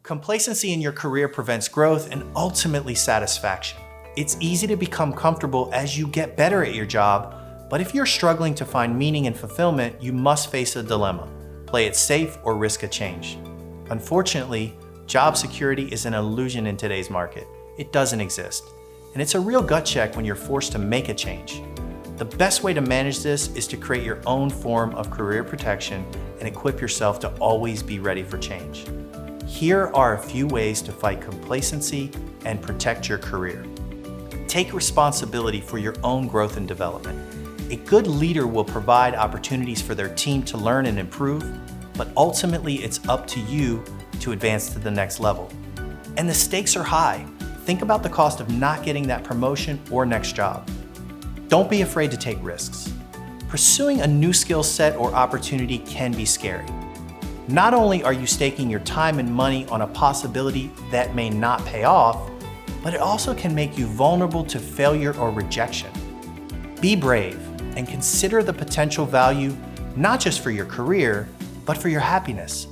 Complacency in your career prevents growth and ultimately satisfaction. It's easy to become comfortable as you get better at your job, but if you're struggling to find meaning and fulfillment, you must face a dilemma. Play it safe or risk a change. Unfortunately, job security is an illusion in today's market. It doesn't exist. And it's a real gut check when you're forced to make a change. The best way to manage this is to create your own form of career protection and equip yourself to always be ready for change. Here are a few ways to fight complacency and protect your career. Take responsibility for your own growth and development. A good leader will provide opportunities for their team to learn and improve, but ultimately it's up to you to advance to the next level. And the stakes are high. Think about the cost of not getting that promotion or next job. Don't be afraid to take risks. Pursuing a new skill set or opportunity can be scary. Not only are you staking your time and money on a possibility that may not pay off, but it also can make you vulnerable to failure or rejection. Be brave and consider the potential value, not just for your career, but for your happiness.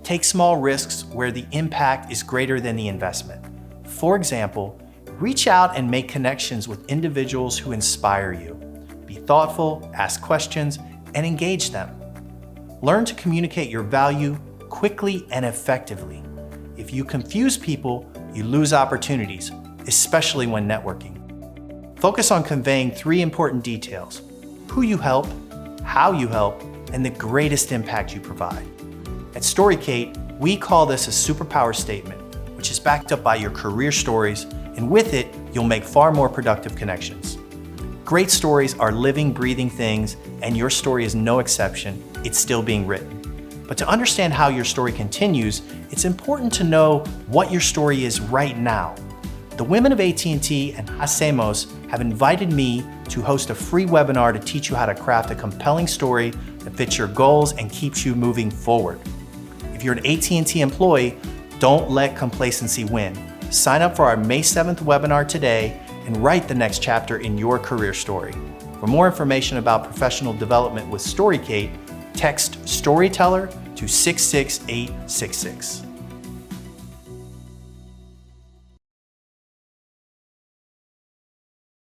Take small risks where the impact is greater than the investment. For example, reach out and make connections with individuals who inspire you. Be thoughtful, ask questions, and engage them. Learn to communicate your value quickly and effectively. If you confuse people, you lose opportunities, especially when networking. Focus on conveying 3 important details: who you help, how you help, and the greatest impact you provide. At Storicate, we call this a superpower statement, which is backed up by your career stories, and with it, you'll make far more productive connections. Great stories are living, breathing things, and your story is no exception. It's still being written. But to understand how your story continues, it's important to know what your story is right now. The women of AT&T and HACEMOS have invited me to host a free webinar to teach you how to craft a compelling story that fits your goals and keeps you moving forward. If you're an AT&T employee, don't let complacency win. Sign up for our May 7th webinar today and write the next chapter in your career story. For more information about professional development with Storicate, text Storyteller to 66866.